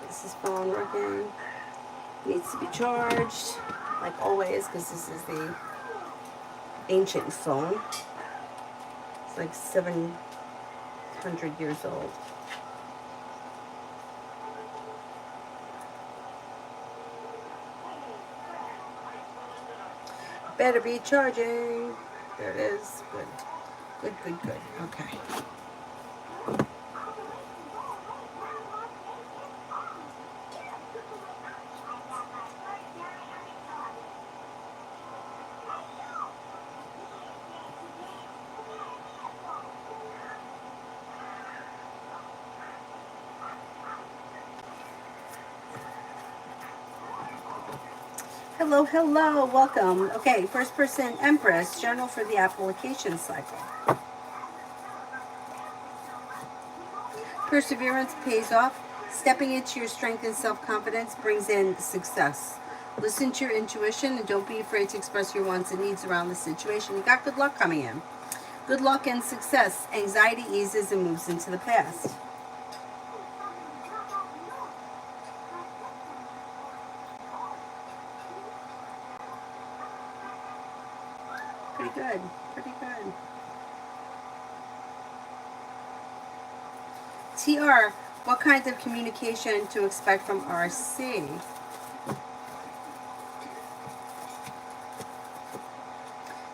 Is this phone working? Needs to be charged, like always, because this is the ancient phone. It's like 700 years old. Better be charging. There it is. Good. Good, good, good. Okay. Hello, hello, welcome. Okay, first person Empress, journal for the application cycle. Perseverance pays off. Stepping into your strength and self-confidence brings in success. Listen to your intuition and don't be afraid to express your wants and needs around the situation. You got good luck coming in. Good luck and success. Anxiety eases and moves into the past. Pretty good. Pretty good. TR, what kinds of communication to expect from RC?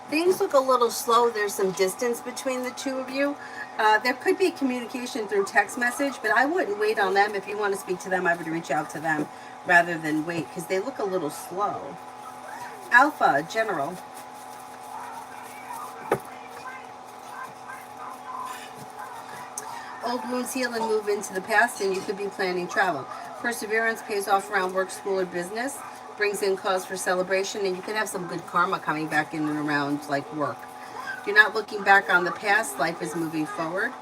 Things look a little slow. There's some distance between the two of you. There could be communication through text message, but I wouldn't wait on them. If you want to speak to them, I would reach out to them rather than wait because they look a little slow. Alpha, general. Old wounds heal and move into the past, and you could be planning travel. Perseverance pays off around work, school, or business. Brings in cause for celebration, and you can have some good karma coming back in and around like work. You're not looking back on the past. Life is moving forward.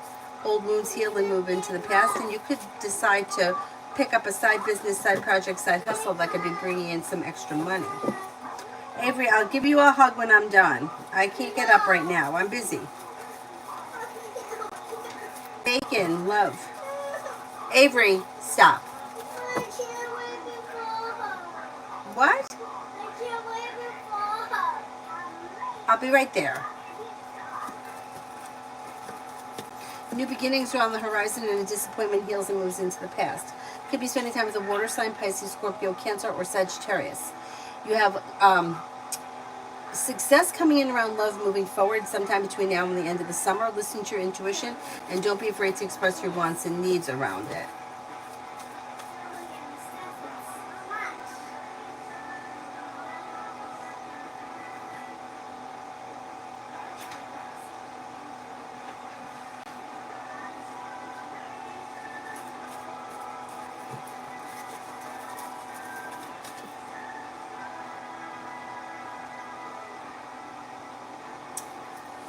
Old wounds heal and move into the past, and you could decide to pick up a side business, side project, side hustle that could be bringing in some extra money. Avery, I'll give you a hug when I'm done. I can't get up right now. I'm busy. Bacon, love. Avery, stop. What? I'll be right there. New beginnings are on the horizon and a disappointment heals and moves into the past. Could be spending time with a water sign, Pisces, Scorpio, Cancer, or Sagittarius. You have success coming in around love moving forward sometime between now and the end of the summer. Listen to your intuition and don't be afraid to express your wants and needs around it.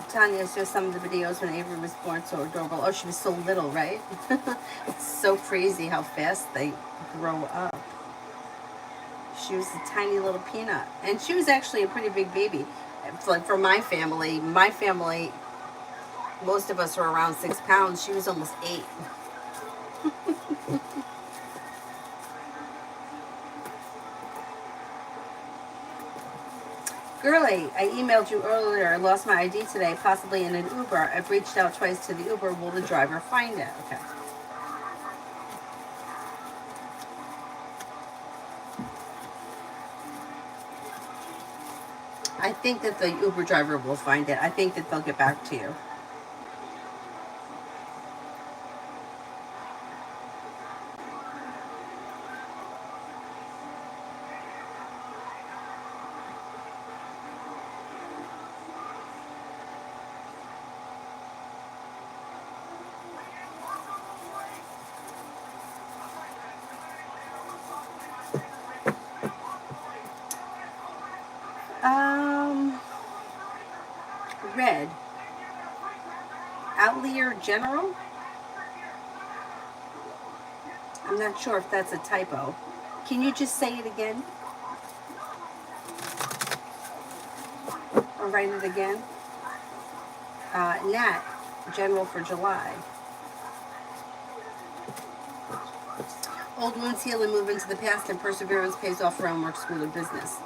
Tanya shows some of the videos when Avery was born, so adorable. Oh, she was so little, right? It's so crazy how fast they grow up. She was a tiny little peanut. And she was actually a pretty big baby. Like for my family, most of us were around 6 pounds. She was almost 8. Girly, I emailed you earlier. I lost my ID today, possibly in an Uber. I've reached out twice to the Uber. Will the driver find it? Okay. I think that the Uber driver will find it. I think that they'll get back to you. Red. Outlier General? I'm not sure if that's a typo. Can you just say it again? Or write it again? Nat, General for July. Old wounds heal and move into the past, and perseverance pays off around work, school, or business.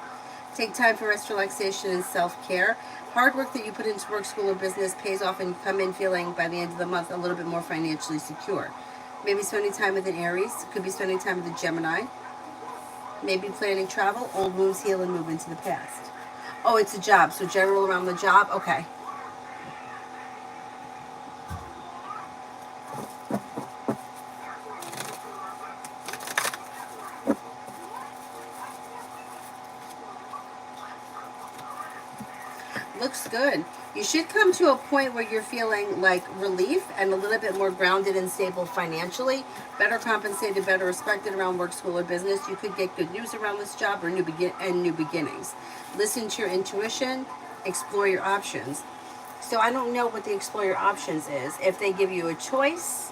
Take time for rest, relaxation, and self-care. Hard work that you put into work, school, or business pays off, and you come in feeling, by the end of the month, a little bit more financially secure. Maybe spending time with an Aries. Could be spending time with a Gemini. Maybe planning travel. Old wounds heal and move into the past. Oh, it's a job. So general around the job. Okay. Looks good. You should come to a point where you're feeling like relief and a little bit more grounded and stable financially, better compensated, better respected around work, school, or business. You could get good news around this job or new beginnings. Listen to your intuition, explore your options. So I don't know what the explore your options is. If they give you a choice,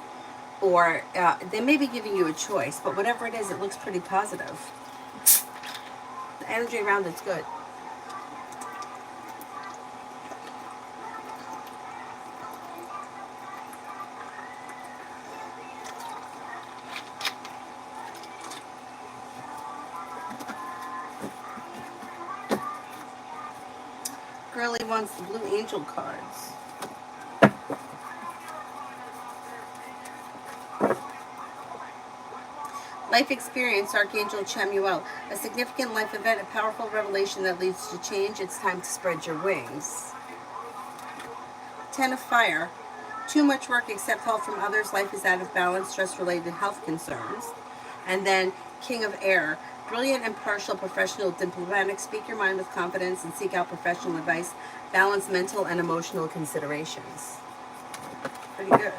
or they may be giving you a choice, but whatever it is, it looks pretty positive. The energy around it's good. Girlie wants the blue angel cards. Life experience, Archangel Chamuel. A significant life event, a powerful revelation that leads to change. It's time to spread your wings. Ten of Fire. Too much work, accept help from others. Life is out of balance, stress-related health concerns. And then King of Air. Brilliant, impartial, professional, diplomatic. Speak your mind with confidence and seek out professional advice. Balance mental and emotional considerations. Pretty good.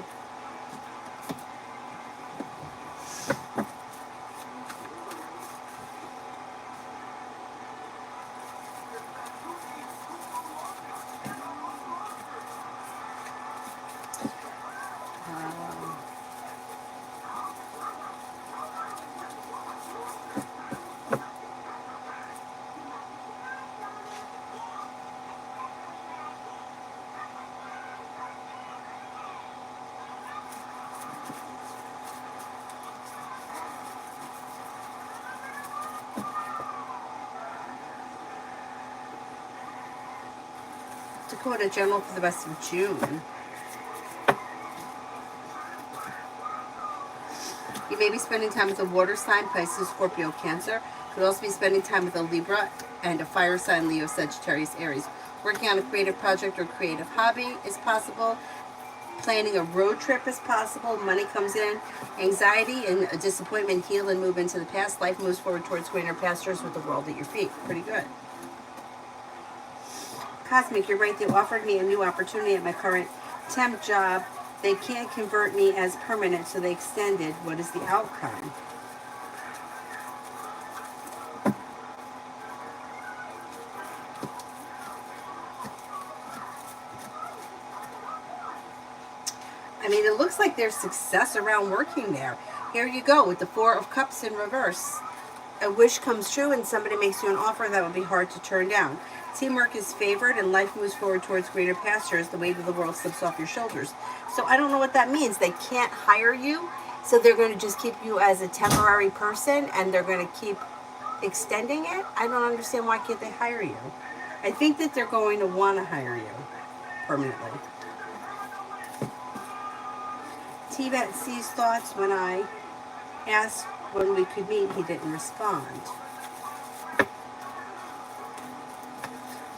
Dakota General for the rest of June. You may be spending time with a water sign, Pisces, Scorpio, Cancer. Could also be spending time with a Libra and a fire sign, Leo, Sagittarius, Aries. Working on a creative project or creative hobby is possible. Planning a road trip is possible. Money comes in. Anxiety and a disappointment heal and move into the past. Life moves forward towards greener pastures with the world at your feet. Pretty good. Cosmic, you're right. They offered me a new opportunity at my current temp job. They can't convert me as permanent, so they extended. What is the outcome? I mean, it looks like there's success around working there. Here you go with the Four of Cups in reverse. A wish comes true and somebody makes you an offer that would be hard to turn down. Teamwork is favored and life moves forward towards greater pastures. The weight of the world slips off your shoulders. So I don't know what that means. They can't hire you, so they're going to just keep you as a temporary person and they're going to keep extending it. I don't understand, why can't they hire you? I think that they're going to want to hire you permanently. Tibet sees thoughts. When I asked when we could meet, he didn't respond.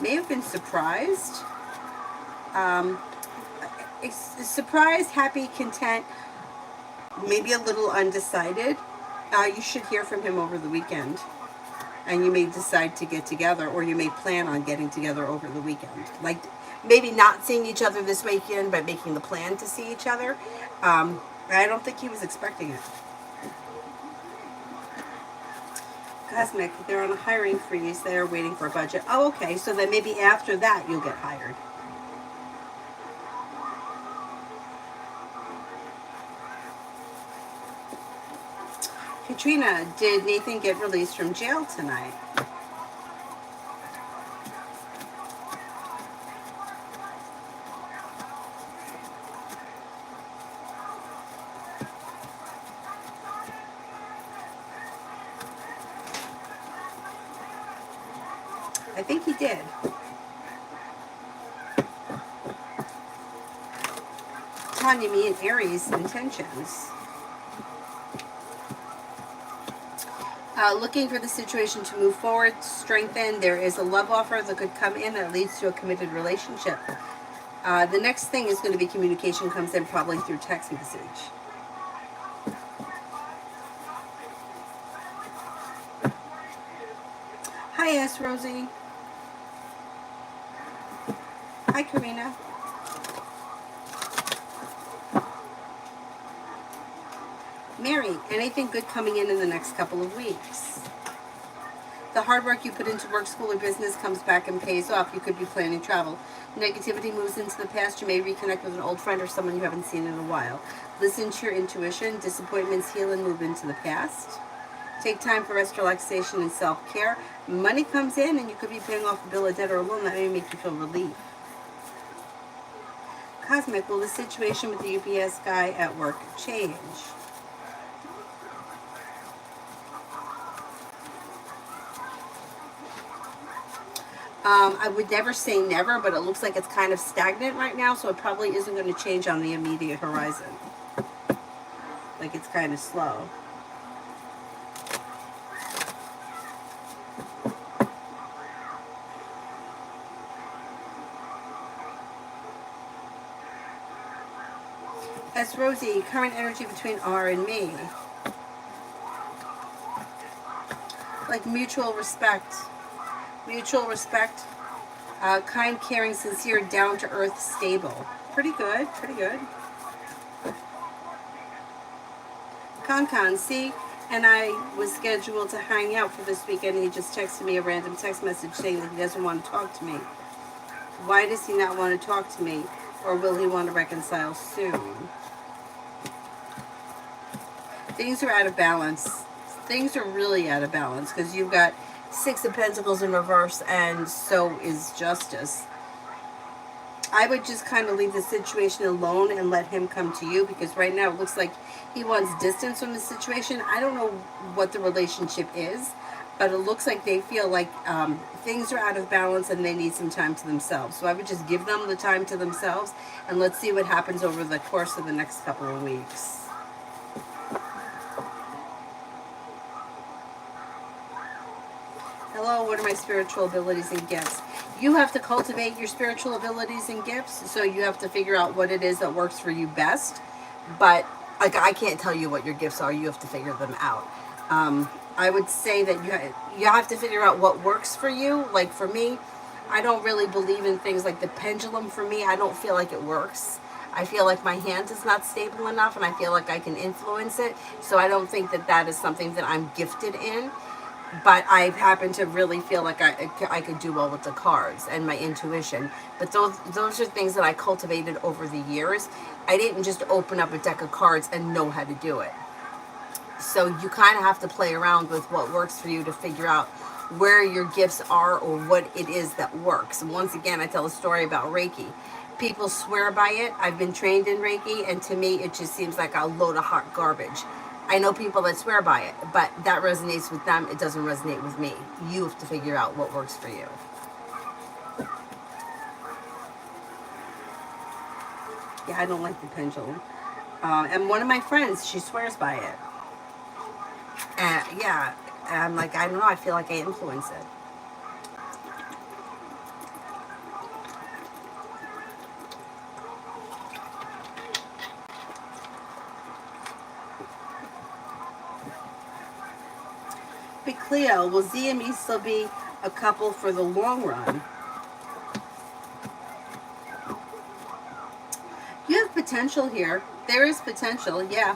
May have been surprised. Surprised, happy, content, maybe a little undecided. You should hear from him over the weekend. And you may decide to get together, or you may plan on getting together over the weekend. Like, maybe not seeing each other this weekend, but making the plan to see each other. I don't think he was expecting it. Cosmic, they're on a hiring freeze. They're waiting for a budget. Oh, okay. So then maybe after that you'll get hired. Katrina, did Nathan get released from jail tonight? I think he did. Tanya, me and Aries intentions. Looking for the situation to move forward, strengthen. There is a love offer that could come in that leads to a committed relationship. The next thing is going to be communication comes in probably through text message. Hi, S. Rosie. Hi, Karina. Mary, anything good coming in the next couple of weeks? The hard work you put into work, school, or business comes back and pays off. You could be planning travel. Negativity moves into the past. You may reconnect with an old friend or someone you haven't seen in a while. Listen to your intuition. Disappointments heal and move into the past. Take time for rest, relaxation, and self-care. Money comes in and you could be paying off a bill, a debt, or a loan. That may make you feel relief. Cosmic, will the situation with the UPS guy at work change? I would never say never, but it looks like it's kind of stagnant right now, so it probably isn't going to change on the immediate horizon. Like it's kind of slow. That's Rosie, current energy between R and me. Like mutual respect. Mutual respect. Kind, caring, sincere, down-to-earth, stable. Pretty good, pretty good. Con, see? And I was scheduled to hang out for this weekend, and he just texted me a random text message saying that he doesn't want to talk to me. Why does he not want to talk to me? Or will he want to reconcile soon? Things are out of balance. Things are really out of balance because you've got Six of Pentacles in reverse, and so is Justice. I would just kind of leave the situation alone and let him come to you, because right now it looks like he wants distance from the situation. I don't know what the relationship is, but it looks like they feel like things are out of balance and they need some time to themselves. So I would just give them the time to themselves, and let's see what happens over the course of the next couple of weeks. Hello, what are my spiritual abilities and gifts? You have to cultivate your spiritual abilities and gifts, so you have to figure out what it is that works for you best. But like, I can't tell you what your gifts are. You have to figure them out. I would say that you have to figure out what works for you. Like for me, I don't really believe in things like the pendulum. For me, I don't feel like it works. I feel like my hand is not stable enough, and I feel like I can influence it. So I don't think that that is something that I'm gifted in. But I happen to really feel like I could do well with the cards and my intuition. But those are things that I cultivated over the years. I didn't just open up a deck of cards and know how to do it. So you kind of have to play around with what works for you to figure out where your gifts are or what it is that works. And once again, I tell a story about Reiki. People swear by it. I've been trained in Reiki, and to me, it just seems like a load of hot garbage. I know people that swear by it, but that resonates with them. It doesn't resonate with me. You have to figure out what works for you. Yeah, I don't like the pendulum. And one of my friends, she swears by it. And yeah, and I'm like, I don't know, I feel like I influence it. But Cleo, will Z and me still be a couple for the long run? You have potential here. There is potential, yeah.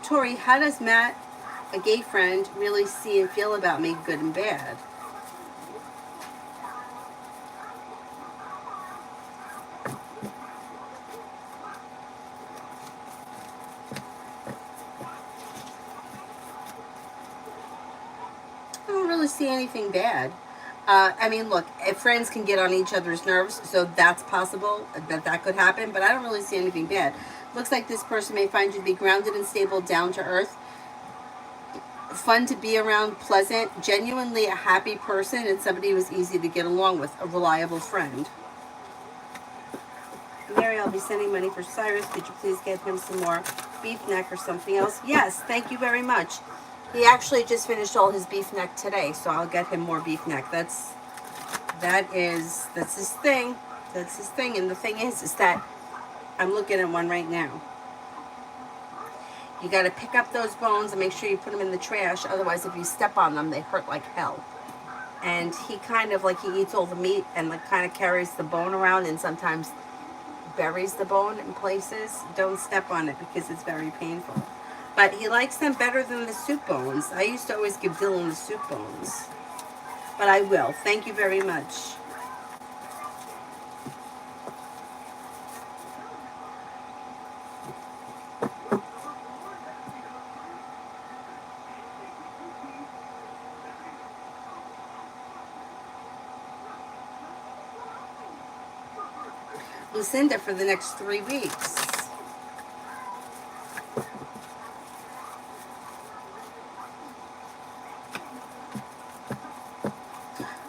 Tori, how does Matt, a gay friend, really see and feel about me, good and bad? I don't really see anything bad. I mean, look, if friends can get on each other's nerves, so that's possible that could happen, but I don't really see anything bad. Looks like this person may find you to be grounded and stable, down to earth, fun to be around, pleasant, genuinely a happy person, and somebody who's easy to get along with, a reliable friend. Mary, I'll be sending money for Cyrus. Could you please get him some more beef neck or something else? Yes, thank you very much. He actually just finished all his beef neck today, so I'll get him more beef neck. That's his thing. That's his thing. And the thing is that I'm looking at one right now. You got to pick up those bones and make sure you put them in the trash. Otherwise, if you step on them, they hurt like hell. And he kind of like, he eats all the meat and like kind of carries the bone around and sometimes buries the bone in places. Don't step on it because it's very painful. But he likes them better than the soup bones. I used to always give Dylan the soup bones. But I will. Thank you very much. Lucinda for the next 3 weeks.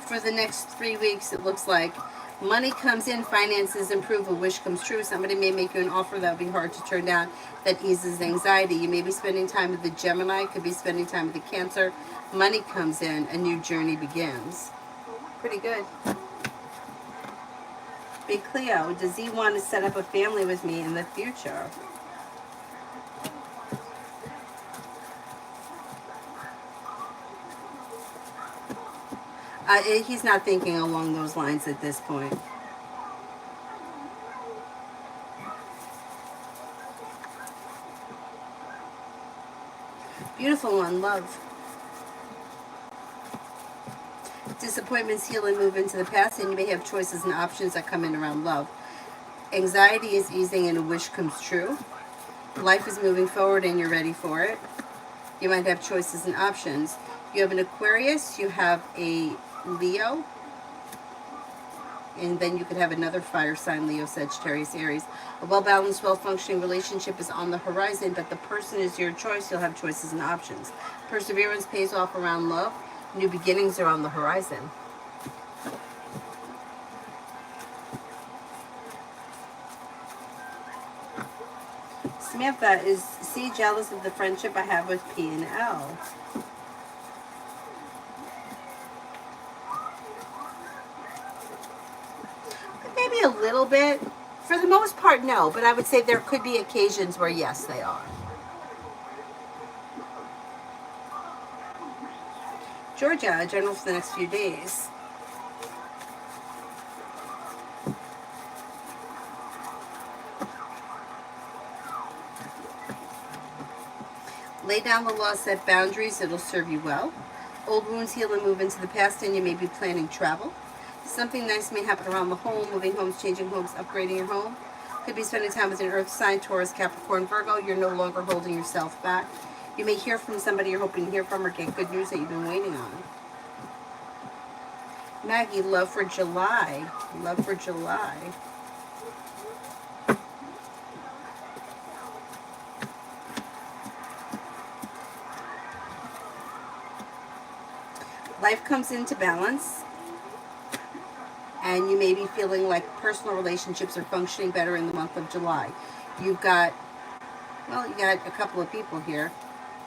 For the next 3 weeks, it looks like money comes in, finances improve, a wish comes true. Somebody may make you an offer that would be hard to turn down that eases anxiety. You may be spending time with the Gemini, could be spending time with the Cancer. Money comes in, a new journey begins. Pretty good. Big Cleo, does he want to set up a family with me in the future? He's not thinking along those lines at this point. Beautiful one, love. Disappointments heal and move into the past, and you may have choices and options that come in around love. Anxiety is easing and a wish comes true. Life is moving forward and you're ready for it. You might have choices and options. You have an Aquarius, you have a Leo, and then you could have another fire sign, Leo, Sagittarius, Aries. A well-balanced, well-functioning relationship is on the horizon, but the person is your choice. You'll have choices and options. Perseverance pays off around love. New beginnings are on the horizon. Samantha is jealous of the friendship I have with P and L. Maybe a little bit. For the most part, no. But I would say there could be occasions where, yes, they are. Georgia, general for the next few days. Lay down the law, set boundaries. It'll serve you well. Old wounds heal and move into the past, and you may be planning travel. Something nice may happen around the home, moving homes, changing homes, upgrading your home. Could be spending time with an earth sign, Taurus, Capricorn, Virgo. You're no longer holding yourself back. You may hear from somebody you're hoping to hear from or get good news that you've been waiting on. Maggie, love for July. Love for July. Life comes into balance, and you may be feeling like personal relationships are functioning better in the month of July. You've got, well, you got a couple of people here.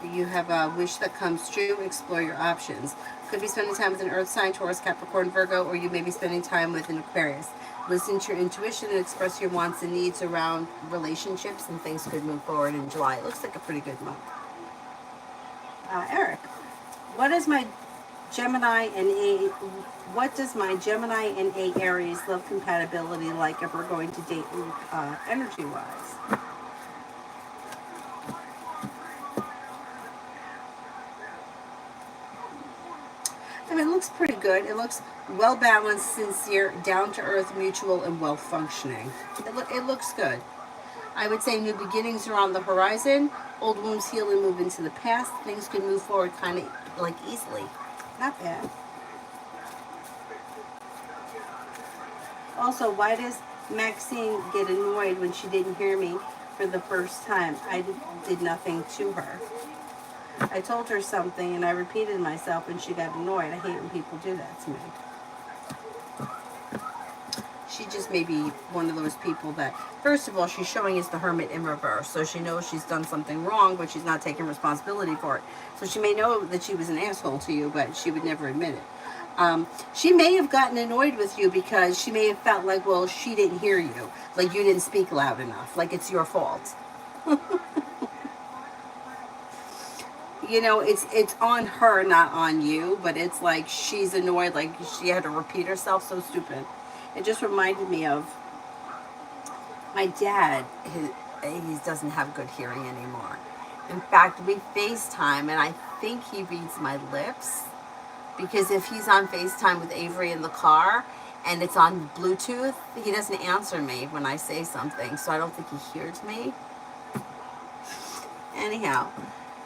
You have a wish that comes true. Explore your options. Could be spending time with an earth sign, Taurus, Capricorn, Virgo, or you may be spending time with an Aquarius. Listen to your intuition and express your wants and needs around relationships, and things could move forward in July. It looks like a pretty good month. Eric, what is my Gemini and what does my Gemini and Aries love compatibility like if we're going to date energy-wise? I mean, it looks pretty good. It looks well-balanced, sincere, down-to-earth, mutual, and well-functioning. It looks good. I would say new beginnings are on the horizon. Old wounds heal and move into the past. Things can move forward kind of like easily. Not bad. Also, why does Maxine get annoyed when she didn't hear me for the first time. I did nothing to her. I told her something and I repeated myself and she got annoyed. I hate when people do that to me. She just may be one of those people that, first of all, she's showing us the Hermit in reverse. So she knows she's done something wrong, but she's not taking responsibility for it. So she may know that she was an asshole to you, but she would never admit it. She may have gotten annoyed with you because she may have felt like, well, she didn't hear you. Like you didn't speak loud enough. Like it's your fault. You know, it's on her, not on you, but it's like she's annoyed, like she had to repeat herself. So stupid. It just reminded me of my dad. He doesn't have good hearing anymore. In fact, we FaceTime, and I think he reads my lips, because if he's on FaceTime with Avery in the car and it's on Bluetooth, he doesn't answer me when I say something, so I don't think he hears me. Anyhow,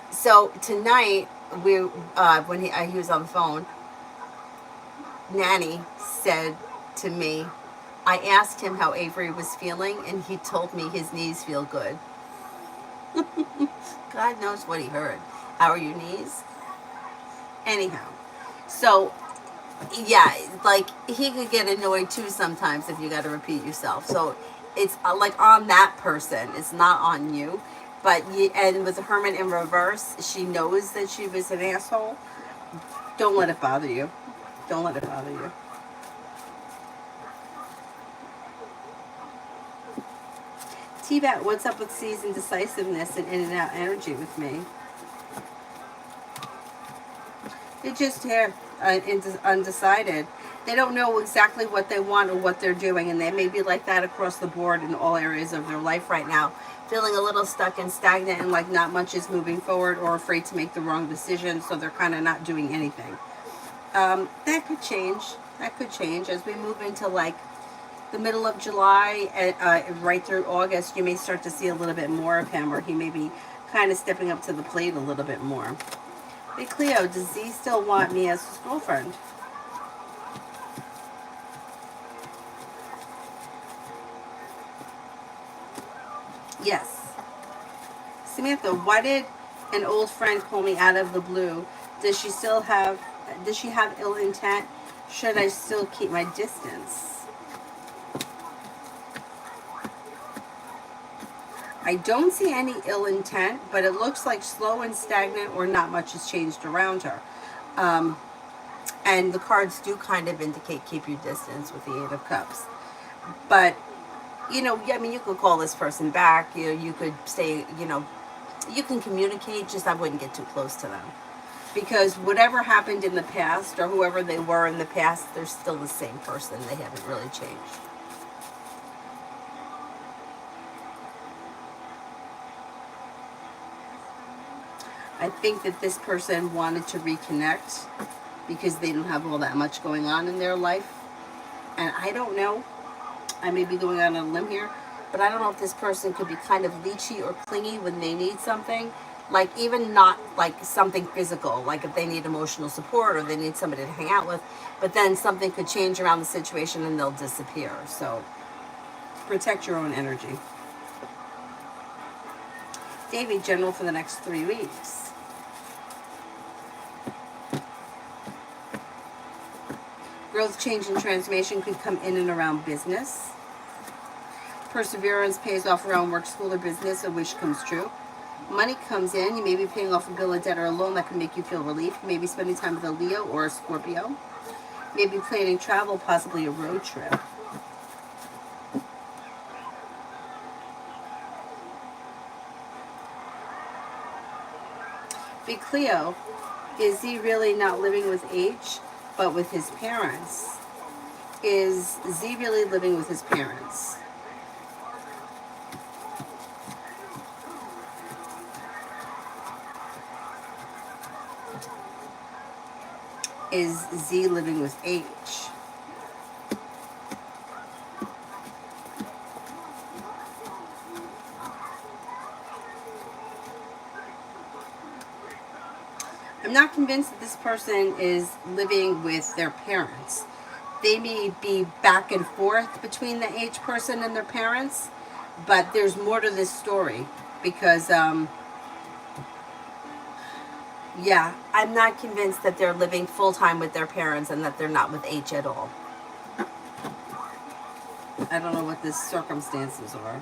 so tonight, when he was on the phone, Nanny said to me, I asked him how Avery was feeling, and he told me his knees feel good. God knows what he heard. How are your knees? Anyhow, so, yeah, like, he could get annoyed too sometimes if you got to repeat yourself. So, it's like on that person. It's not on you. But, and with the Hermit in reverse, she knows that she was an asshole. Don't let it bother you. Don't let it bother you. T-Bat, what's up with C's indecisiveness and in and out energy with me? They're just here, undecided. They don't know exactly what they want or what they're doing, and they may be like that across the board in all areas of their life right now, feeling a little stuck and stagnant and like not much is moving forward or afraid to make the wrong decision, so they're kind of not doing anything. That could change. That could change as we move into like the middle of July and right through August. You may start to see a little bit more of him, or he may be kind of stepping up to the plate a little bit more. Hey Cleo, does Z still want me as his girlfriend? Yes. Samantha, why did an old friend call me out of the blue? Does she have ill intent? Should I still keep my distance? I don't see any ill intent, but it looks like slow and stagnant or not much has changed around her. And the cards do kind of indicate keep your distance with the Eight of Cups. But, you know, I mean, you could call this person back. You know, you could say, you know, you can communicate, just I wouldn't get too close to them. Because whatever happened in the past or whoever they were in the past, they're still the same person. They haven't really changed. I think that this person wanted to reconnect because they don't have all that much going on in their life. And I don't know, I may be going out on a limb here, but I don't know if this person could be kind of leechy or clingy when they need something. Like even not like something physical, like if they need emotional support or they need somebody to hang out with, but then something could change around the situation and they'll disappear. So protect your own energy. David, general for the next 3 weeks. Growth, change, and transformation could come in and around business. Perseverance pays off around work, school, or business. A wish comes true. Money comes in. You may be paying off a bill, a debt, or a loan that can make you feel relief. You may be spending time with a Leo or a Scorpio. You may be planning travel, possibly a road trip. Big Cleo, is he really not living with H, but with his parents? Is Z really living with his parents? Is Z living with H? I'm not convinced that this person is living with their parents. They may be back and forth between the H person and their parents. But there's more to this story because, yeah, I'm not convinced that they're living full time with their parents and that they're not with H at all. I don't know what the circumstances are.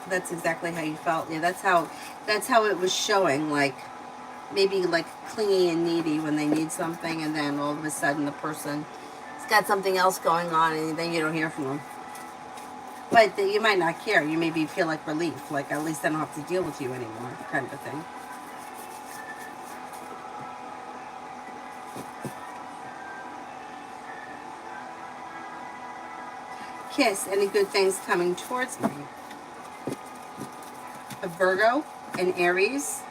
That's exactly how you felt. Yeah, that's how it was showing. Like maybe like clingy and needy when they need something, and then all of a sudden the person has got something else going on, and then you don't hear from them. But you might not care. You maybe feel like relief, like at least I don't have to deal with you anymore, kind of a thing. Kiss, any good things coming towards me? A Virgo, an Aries.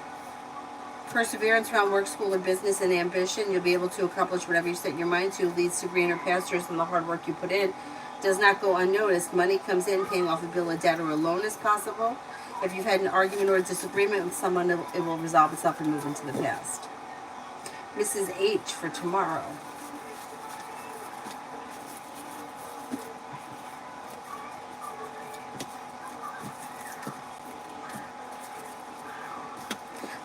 Perseverance around work, school, or business and ambition. You'll be able to accomplish whatever you set your mind to. Leads to greener pastures than the hard work you put in. Does not go unnoticed. Money comes in, paying off a bill, a debt, or a loan is possible. If you've had an argument or a disagreement with someone, it will resolve itself and move into the past. Mrs. H for tomorrow.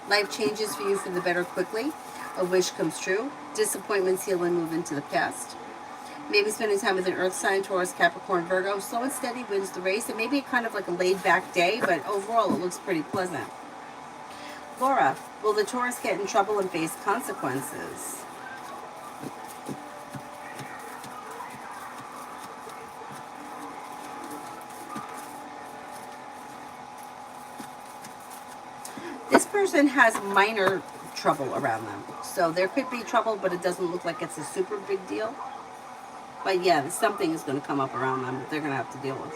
Life changes for you for the better quickly. A wish comes true. Disappointments heal and move into the past. Maybe spending time with an earth sign, Taurus, Capricorn, Virgo. Slow and steady wins the race. It may be kind of like a laid back day, but overall it looks pretty pleasant. Laura, will the Taurus get in trouble and face consequences? This person has minor trouble around them. So there could be trouble, but it doesn't look like it's a super big deal. But yeah, something is going to come up around them that they're going to have to deal with.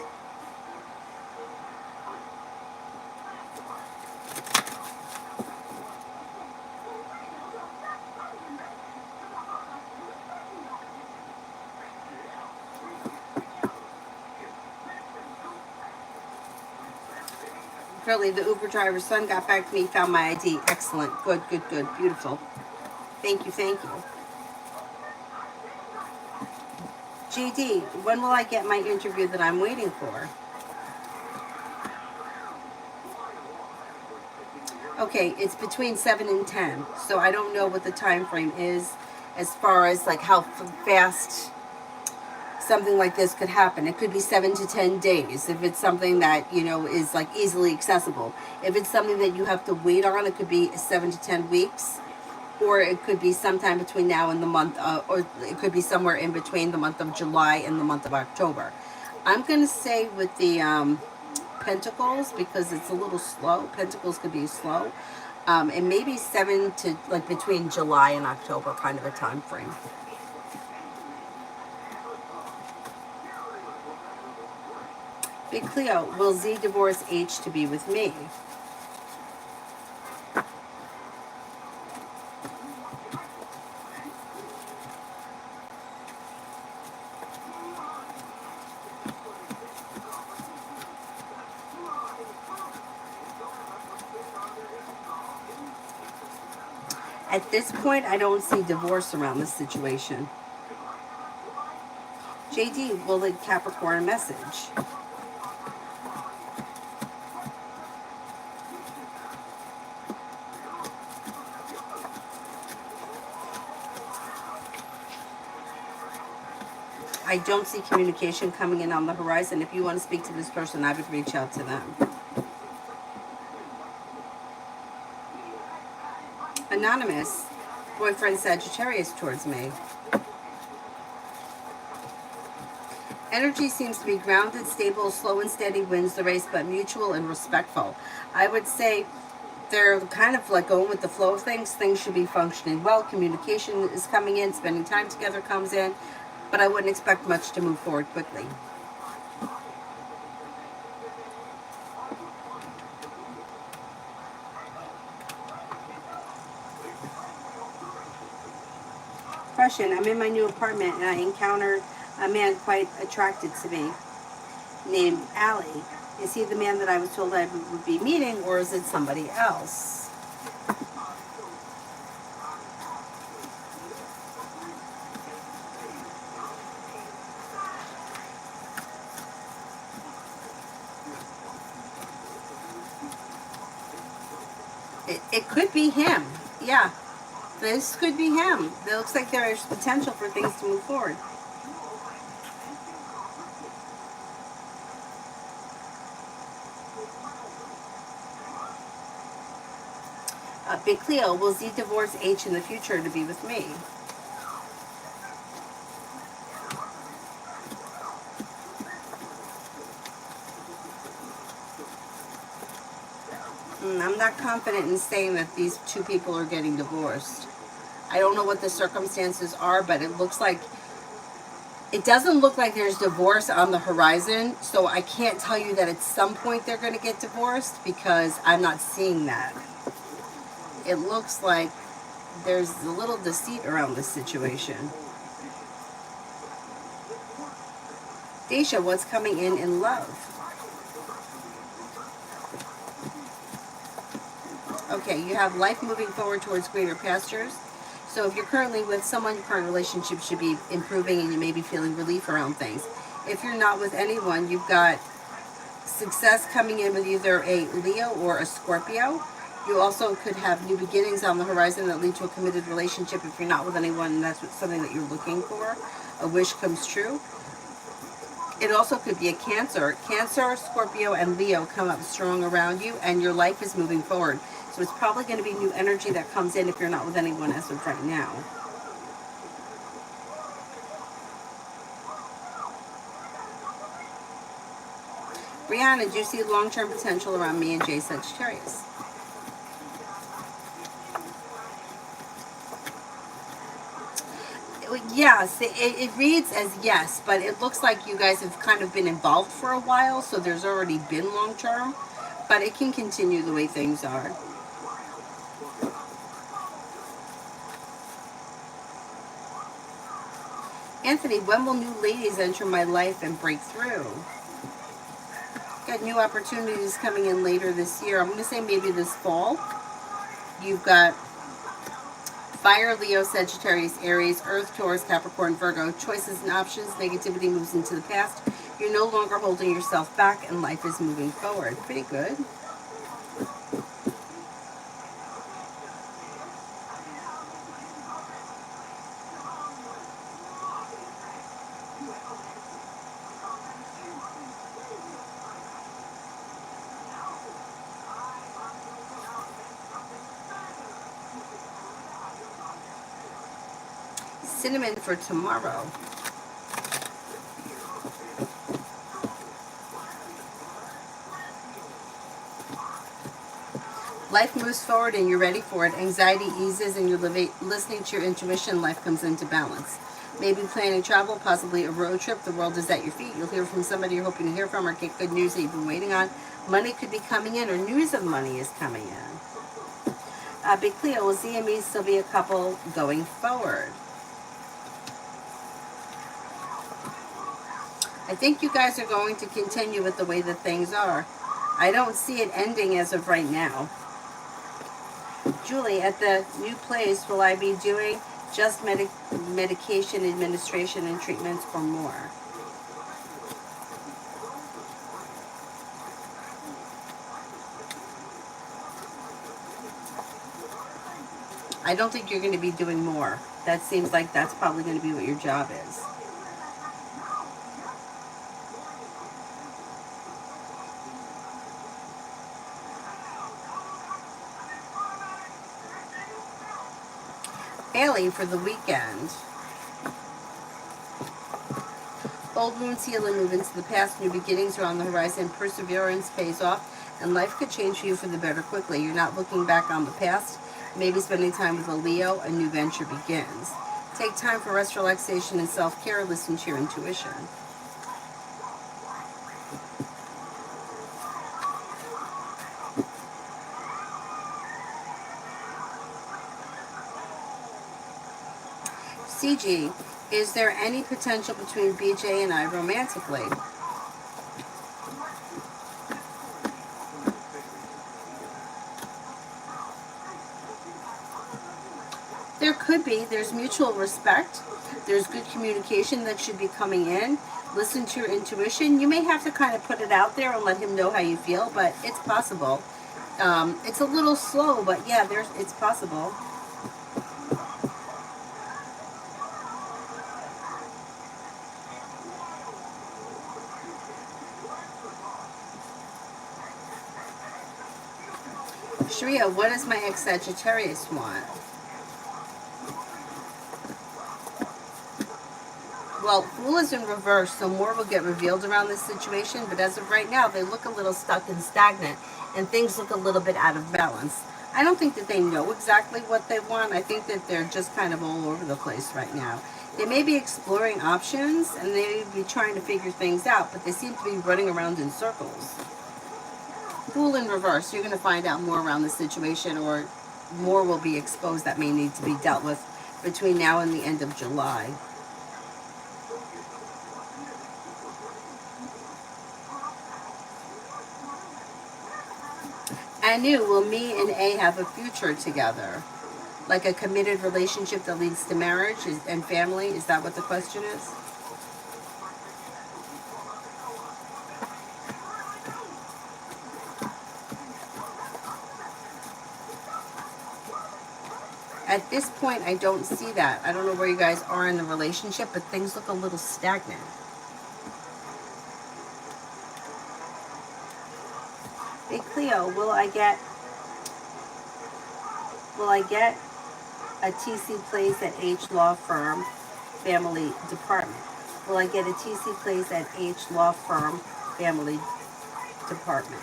Curly, the Uber driver's son got back to me, found my ID. Excellent. Good, good, good. Beautiful. Thank you, thank you. JD, when will I get my interview that I'm waiting for? Okay, it's between 7 and 10. So I don't know what the time frame is as far as like how fast something like this could happen. It could be 7 to 10 days if it's something that, you know, is like easily accessible. If it's something that you have to wait on, it could be 7 to 10 weeks. Or it could be sometime between now and the month, or it could be somewhere in between the month of July and the month of October. I'm going to say with the Pentacles, because it's a little slow. Pentacles could be slow. And maybe 7 to, like, between July and October kind of a time frame. Big Cleo, will Z divorce H to be with me? At this point, I don't see divorce around this situation. JD, will the Capricorn message? I don't see communication coming in on the horizon. If you want to speak to this person, I would reach out to them. Anonymous, boyfriend Sagittarius towards me. Energy seems to be grounded, stable, slow and steady wins the race, but mutual and respectful. I would say they're kind of like going with the flow of things. Things should be functioning well. Communication is coming in. Spending time together comes in. But I wouldn't expect much to move forward quickly. Question, I'm in my new apartment and I encountered a man quite attracted to me named Ali. Is he the man that I was told I would be meeting, or is it somebody else? It could be him. Yeah, this could be him. It looks like there is potential for things to move forward. Big Cleo, will Z divorce H in the future to be with me? I'm not confident in saying that these two people are getting divorced. I don't know what the circumstances are, but it doesn't look like there's divorce on the horizon, so I can't tell you that at some point they're going to get divorced because I'm not seeing that. It looks like there's a little deceit around this situation. Daisha, what's coming in love? Okay, you have life moving forward towards greater pastures. So if you're currently with someone, your current relationship should be improving and you may be feeling relief around things. If you're not with anyone, you've got success coming in with either a Leo or a Scorpio. You also could have new beginnings on the horizon that lead to a committed relationship if you're not with anyone and that's something that you're looking for. A wish comes true. It also could be a Cancer. Cancer, Scorpio, and Leo come up strong around you and your life is moving forward. So it's probably going to be new energy that comes in if you're not with anyone as of right now. Brianna, do you see long-term potential around me and Jay Sagittarius? Yes, it reads as yes, but it looks like you guys have kind of been involved for a while, so there's already been long-term, but it can continue the way things are. Anthony, when will new ladies enter my life and break through? Got new opportunities coming in later this year. I'm going to say maybe this fall. You've got Fire, Leo, Sagittarius, Aries, Earth, Taurus, Capricorn, Virgo. Choices and options. Negativity moves into the past. You're no longer holding yourself back and life is moving forward. Pretty good. Cinnamon for tomorrow. Life moves forward and you're ready for it. Anxiety eases and you're listening to your intuition. Life comes into balance. Maybe planning travel, possibly a road trip. The world is at your feet. You'll hear from somebody you're hoping to hear from or get good news that you've been waiting on. Money could be coming in or news of money is coming in. Big Cleo, will Z and me still be a couple going forward? I think you guys are going to continue with the way that things are. I don't see it ending as of right now. Julie, at the new place, will I be doing just medication administration and treatments or more? I don't think you're going to be doing more. That seems like that's probably going to be what your job is. Bailey, for the weekend. Old wounds heal and move into the past. New beginnings are on the horizon. Perseverance pays off, and life could change for you for the better quickly. You're not looking back on the past. Maybe spending time with a Leo, a new venture begins. Take time for rest, relaxation, and self-care. Listen to your intuition. CG, is there any potential between BJ and I romantically? There could be. There's mutual respect. There's good communication that should be coming in. Listen to your intuition. You may have to kind of put it out there and let him know how you feel, but it's possible. It's a little slow, but yeah, it's possible. Shreya, what does my ex-Sagittarius want? Well, Fool is in reverse, so more will get revealed around this situation, but as of right now, they look a little stuck and stagnant, and things look a little bit out of balance. I don't think that they know exactly what they want. I think that they're just kind of all over the place right now. They may be exploring options, and they may be trying to figure things out, but they seem to be running around in circles. Fool in reverse, you're going to find out more around the situation, or more will be exposed that may need to be dealt with between now and the end of July. Anu, will me and A have a future together? Like a committed relationship that leads to marriage and family? Is that what the question is? At this point, I don't see that. I don't know where you guys are in the relationship, but things look a little stagnant. Hey Cleo, will I get a TC place at H Law Firm Family Department? Will I get a TC place at H Law Firm Family Department?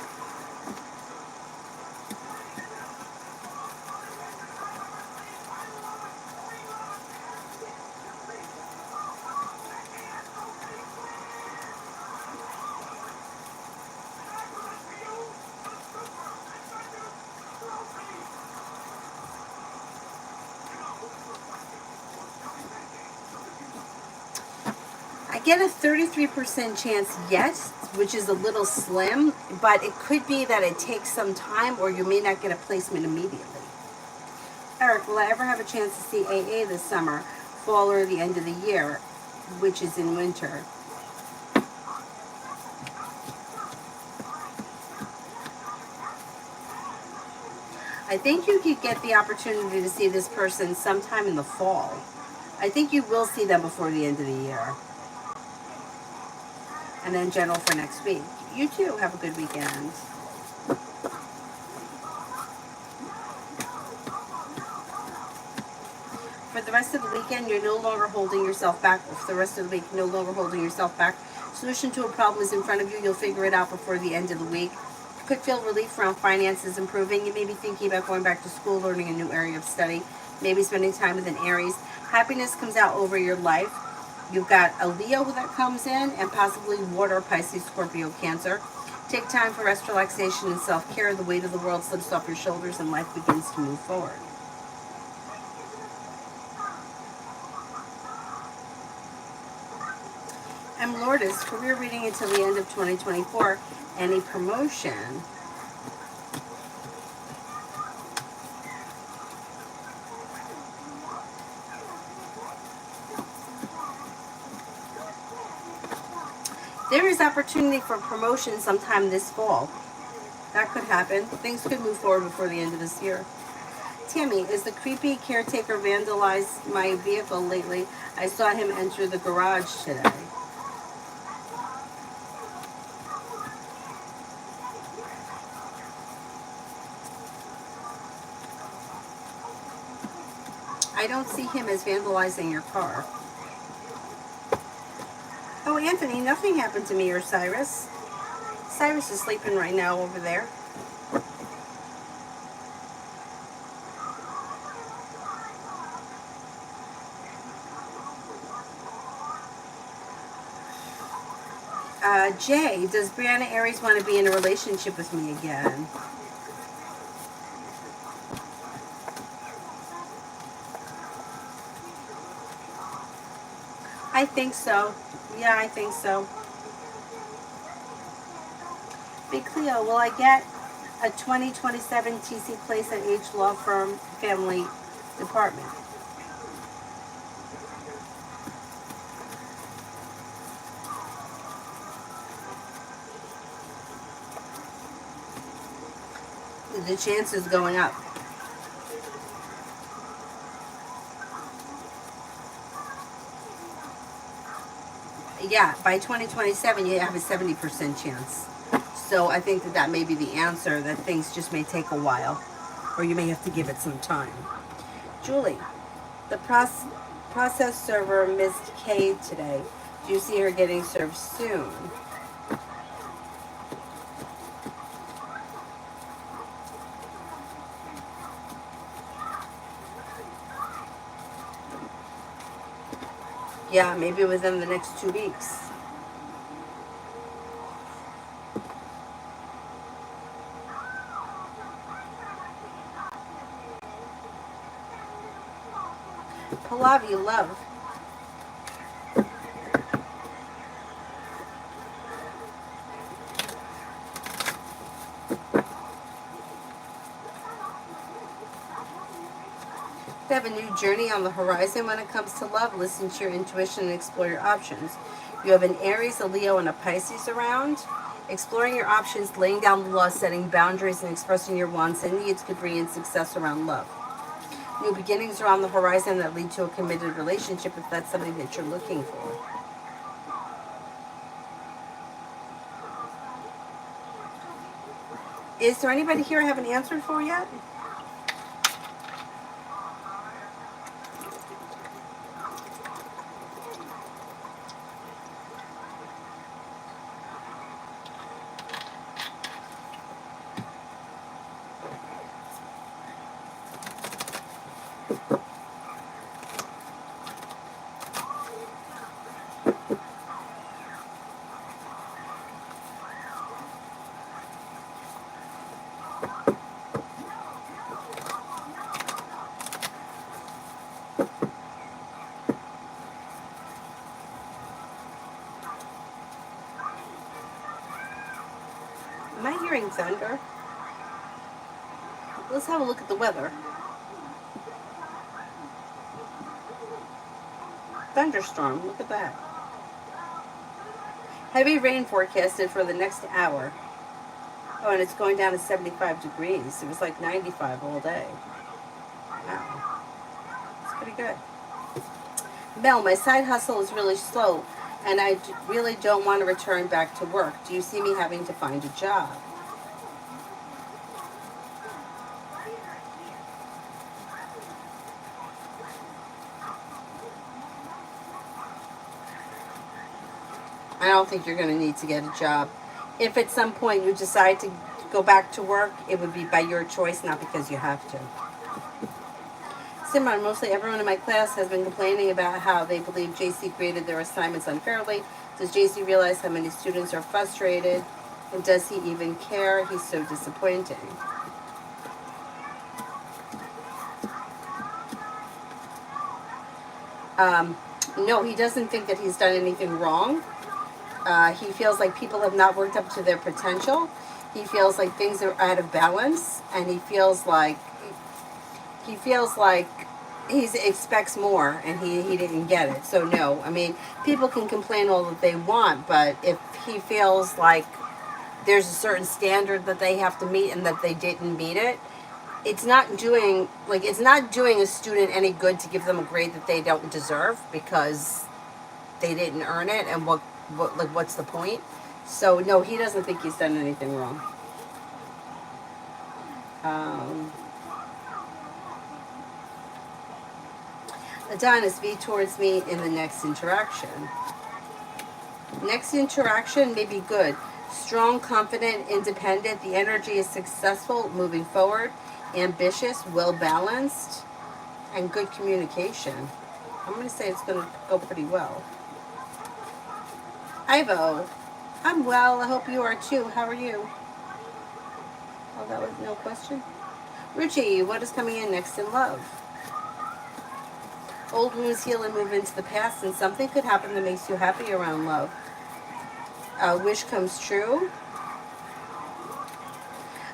I get a 33% chance yes, which is a little slim, but it could be that it takes some time, or you may not get a placement immediately. Eric, will I ever have a chance to see AA this summer, fall, or the end of the year, which is in winter? I think you could get the opportunity to see this person sometime in the fall. I think you will see them before the end of the year. And then general for next week. You too, have a good weekend. For the rest of the weekend, you're no longer holding yourself back. For the rest of the week, no longer holding yourself back. Solution to a problem is in front of you. You'll figure it out before the end of the week. You could feel relief around finances improving. You may be thinking about going back to school, learning a new area of study, maybe spending time with an Aries. Happiness comes out over your life. You've got a Leo that comes in, and possibly water, Pisces, Scorpio, Cancer. Take time for rest, relaxation, and self-care. The weight of the world slips off your shoulders, and life begins to move forward. I'm Lourdes, career reading until the end of 2024. Any promotion? There is opportunity for promotion sometime this fall. That could happen. Things could move forward before the end of this year. Tammy, is the creepy caretaker vandalized my vehicle lately? I saw him enter the garage today. I don't see him as vandalizing your car. Oh, Anthony, nothing happened to me or Cyrus. Cyrus is sleeping right now over there. Jay, does Brianna Aries want to be in a relationship with me again? I think so. Yeah, I think so. Big Cleo, will I get a 2027 TC place at H Law Firm Family Department? The chance is going up. Yeah, by 2027, you have a 70% chance. So I think that that may be the answer, that things just may take a while, or you may have to give it some time. Julie, the process server missed Kay today. Do you see her getting served soon? Yeah, maybe within the next 2 weeks. Pallavi, love. You have a new journey on the horizon when it comes to love. Listen to your intuition and explore your options. You have an Aries, a Leo, and a Pisces around. Exploring your options, laying down the law, setting boundaries, and expressing your wants and needs could bring in success around love. New beginnings are on the horizon that lead to a committed relationship if that's something that you're looking for. Is there anybody here I haven't answered for yet? Am I hearing thunder? Let's have a look at the weather. Thunderstorm, look at that. Heavy rain forecasted for the next hour. Oh, and it's going down to 75 degrees. It was like 95 all day. Wow. It's pretty good. Mel, my side hustle is really slow, and I really don't want to return back to work. Do you see me having to find a job? I don't think you're going to need to get a job. If at some point you decide to go back to work, it would be by your choice, not because you have to. Simran, mostly everyone in my class has been complaining about how they believe JC graded their assignments unfairly. Does JC realize how many students are frustrated? And does he even care? He's so disappointing. No, he doesn't think that he's done anything wrong. He feels like people have not worked up to their potential. He feels like things are out of balance, and he feels like he expects more, and he didn't get it. So no, I mean, people can complain all that they want, but if he feels like there's a certain standard that they have to meet and that they didn't meet it, it's not doing a student any good to give them a grade that they don't deserve because they didn't earn it, and what's the point? So no, he doesn't think he's done anything wrong. Adonis, be towards me in the next interaction. Next interaction may be good. Strong, confident, independent. The energy is successful, moving forward, ambitious, well balanced, and good communication. I'm going to say it's going to go pretty well. Ivo, I'm well. I hope you are too. How are you? Oh, that was no question. Ruchi, what is coming in next in love? Old wounds heal and move into the past, and something could happen that makes you happy around love. A wish comes true.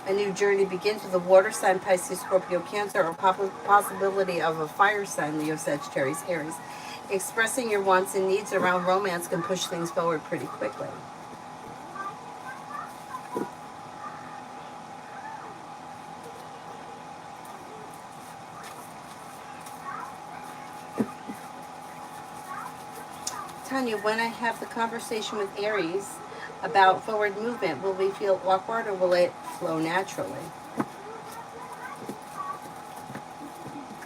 A new journey begins with a water sign, Pisces, Scorpio, Cancer, or possibility of a fire sign, Leo, Sagittarius, Aries. Expressing your wants and needs around romance can push things forward pretty quickly. Tanya, when I have the conversation with Aries about forward movement, will we feel awkward or will it flow naturally?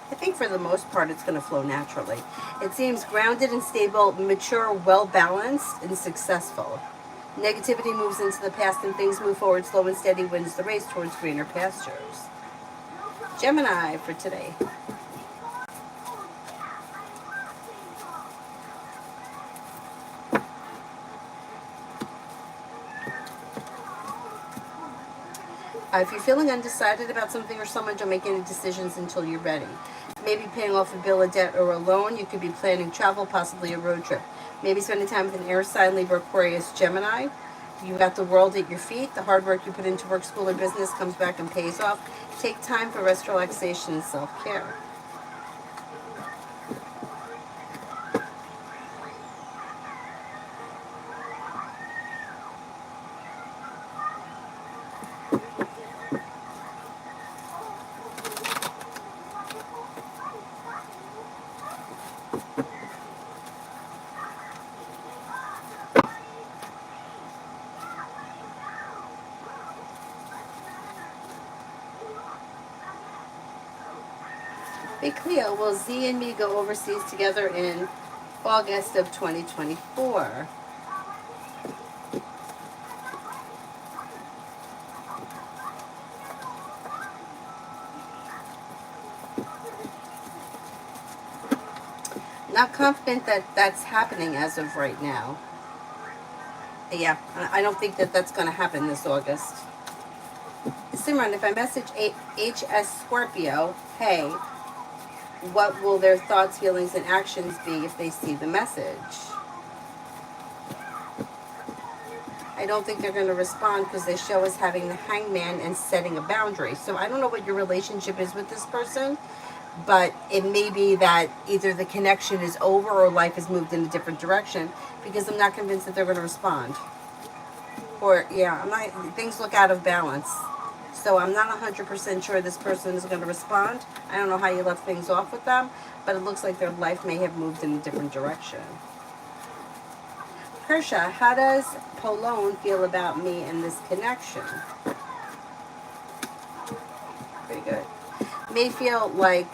I think for the most part it's going to flow naturally. It seems grounded and stable, mature, well balanced, and successful. Negativity moves into the past and things move forward. Slow and steady wins the race towards greener pastures. Gemini for today. If you're feeling undecided about something or someone, don't make any decisions until you're ready. Maybe paying off a bill, a debt, or a loan. You could be planning travel, possibly a road trip. Maybe spending time with an air sign, Libra, Aquarius, Gemini. You've got the world at your feet. The hard work you put into work, school, or business comes back and pays off. Take time for rest, relaxation, and self-care. Hey Cleo, will Z and me go overseas together in August of 2024? Not confident that that's happening as of right now. Yeah, I don't think that that's going to happen this August. Simran, if I message HS Scorpio, hey, what will their thoughts, feelings, and actions be if they see the message? I don't think they're going to respond because they show us having the hangman and setting a boundary. So I don't know what your relationship is with this person, but it may be that either the connection is over or life has moved in a different direction, because I'm not convinced that they're going to respond. Or, yeah, things look out of balance. So I'm not 100% sure this person is going to respond. I don't know how you left things off with them, but it looks like their life may have moved in a different direction. Kersha, how does Polone feel about me and this connection? Pretty good. May feel like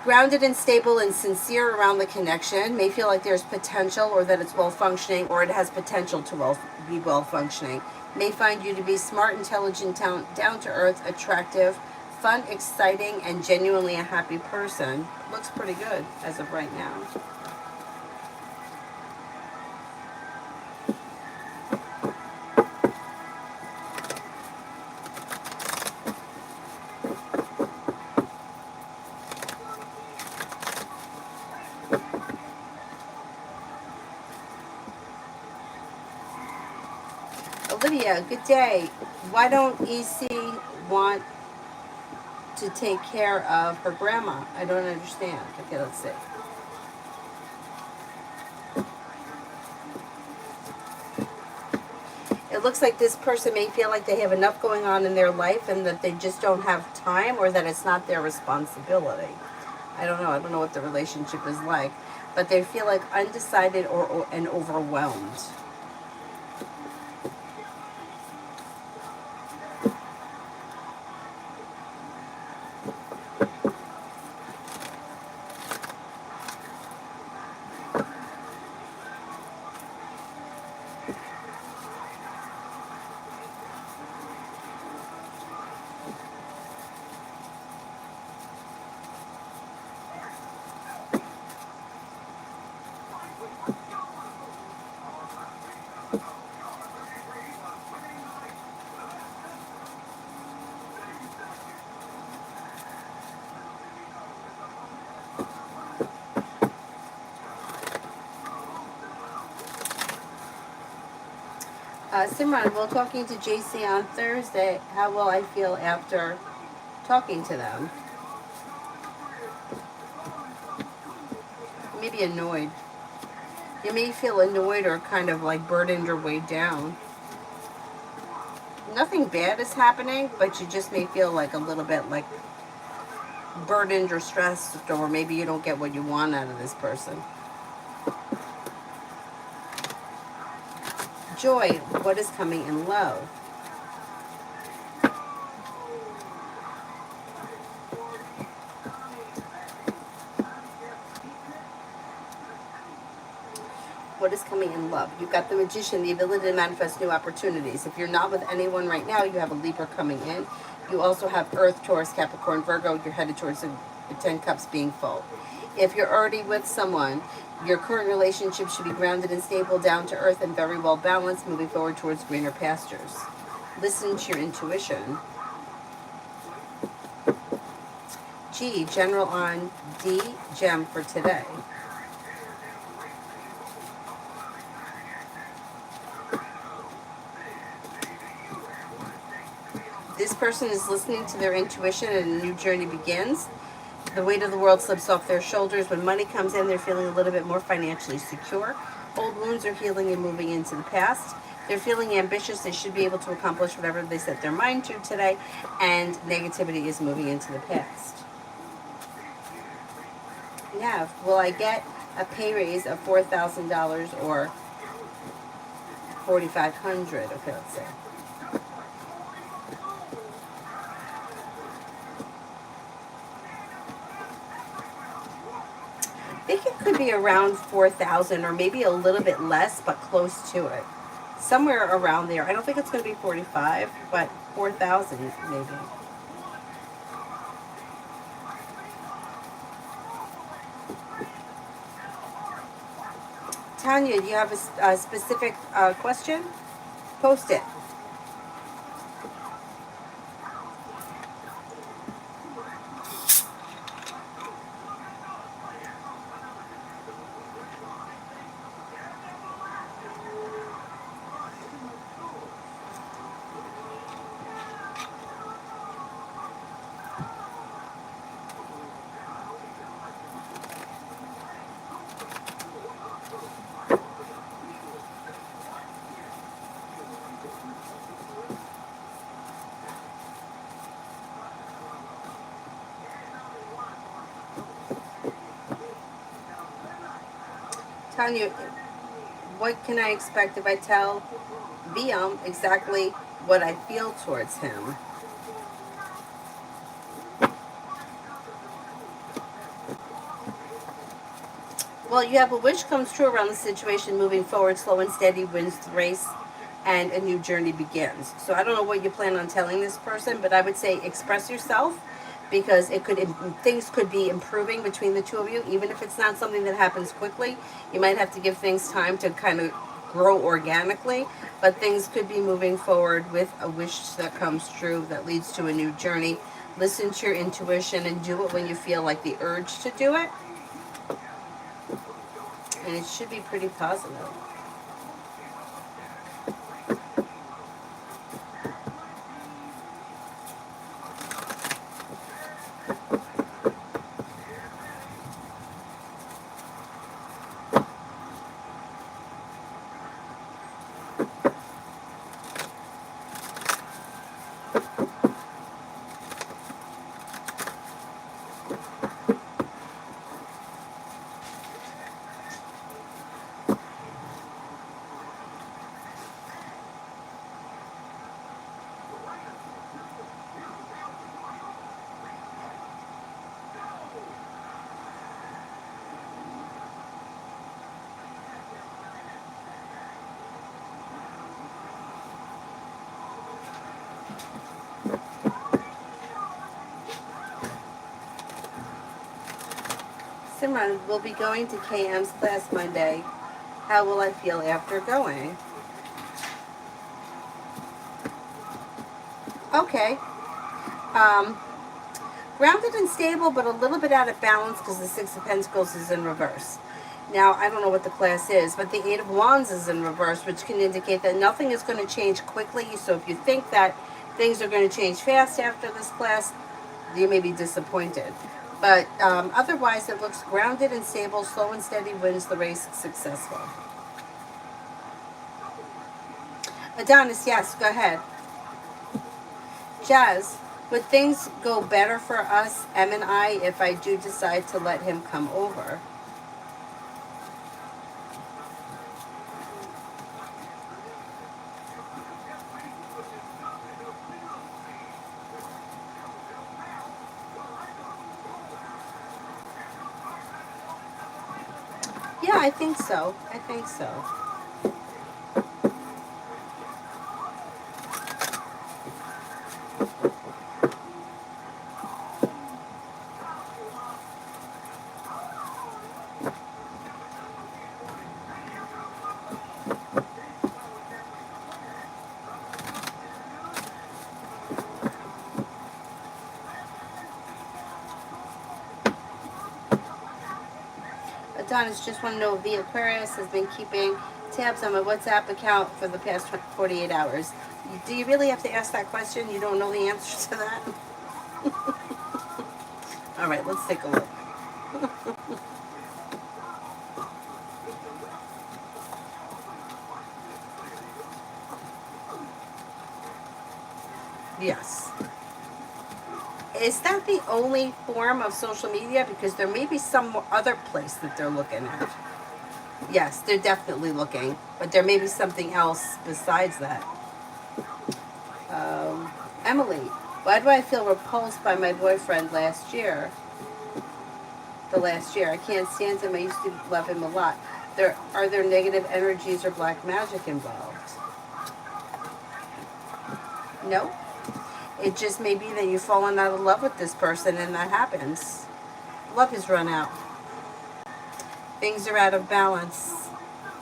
grounded and stable and sincere around the connection. May feel like there's potential, or that it's well functioning, or it has potential to be well functioning. May find you to be smart, intelligent, down to earth, attractive, fun, exciting, and genuinely a happy person. Looks pretty good as of right now. Olivia, good day. Why don't EC want to take care of her grandma? I don't understand. Okay, let's see. It looks like this person may feel like they have enough going on in their life and that they just don't have time, or that it's not their responsibility. I don't know. I don't know what the relationship is like, but they feel like undecided and overwhelmed. Simran, while talking to JC on Thursday, how will I feel after talking to them? Maybe annoyed. You may feel annoyed or kind of like burdened or weighed down. Nothing bad is happening, but you just may feel like a little bit like burdened or stressed, or maybe you don't get what you want out of this person. Joy, what is coming in love? What is coming in love? You've got the Magician, the ability to manifest new opportunities. If you're not with anyone right now, you have a Libra coming in. You also have Earth, Taurus, Capricorn, Virgo. You're headed towards the 10 cups being full. If you're already with someone, your current relationship should be grounded and stable, down to earth, and very well balanced, moving forward towards greener pastures. Listen to your intuition. G, general on D, gem for today. This person is listening to their intuition and a new journey begins. The weight of the world slips off their shoulders. When money comes in, they're feeling a little bit more financially secure. Old wounds are healing and moving into the past. They're feeling ambitious. They should be able to accomplish whatever they set their mind to today. And negativity is moving into the past. Now, will I get a pay raise of $4,000 or $4,500? Okay, let's see. I think it could be around 4,000 or maybe a little bit less, but close to it. Somewhere around there. I don't think it's going to be 45, but 4,000 maybe. Tanya, do you have a specific question? Post it. Tanya, what can I expect if I tell Biam exactly what I feel towards him? Well, you have a wish comes true around the situation, moving forward, slow and steady wins the race, and a new journey begins. So I don't know what you plan on telling this person, but I would say express yourself, because things could be improving between the two of you, even if it's not something that happens quickly. You might have to give things time to kind of grow organically, but things could be moving forward with a wish that comes true that leads to a new journey. Listen to your intuition and do it when you feel like the urge to do it. And it should be pretty positive. Simran will be going to KM's class Monday. How will I feel after going? Okay. Grounded and stable, but a little bit out of balance because the Six of Pentacles is in reverse. Now, I don't know what the class is, but the Eight of Wands is in reverse, which can indicate that nothing is going to change quickly. So if you think that things are going to change fast after this class, you may be disappointed. But otherwise, it looks grounded and stable, slow and steady wins the race, successful. Adonis, yes, go ahead. Jazz, would things go better for us, Em and I, if I do decide to let him come over? Yeah, I think so. I think so. Adonis just want to know if the Aquarius has been keeping tabs on my WhatsApp account for the past 48 hours. Do you really have to ask that question? You don't know the answer to that? All right, let's take a look. Yes. Is that the only form of social media? Because there may be some other place that they're looking at. Yes, they're definitely looking, but there may be something else besides that. Emily, why do I feel repulsed by my boyfriend last year? The last year, I can't stand him. I used to love him a lot. Are there negative energies or black magic involved? No. It just may be that you've fallen out of love with this person, and that happens. Love has run out. Things are out of balance.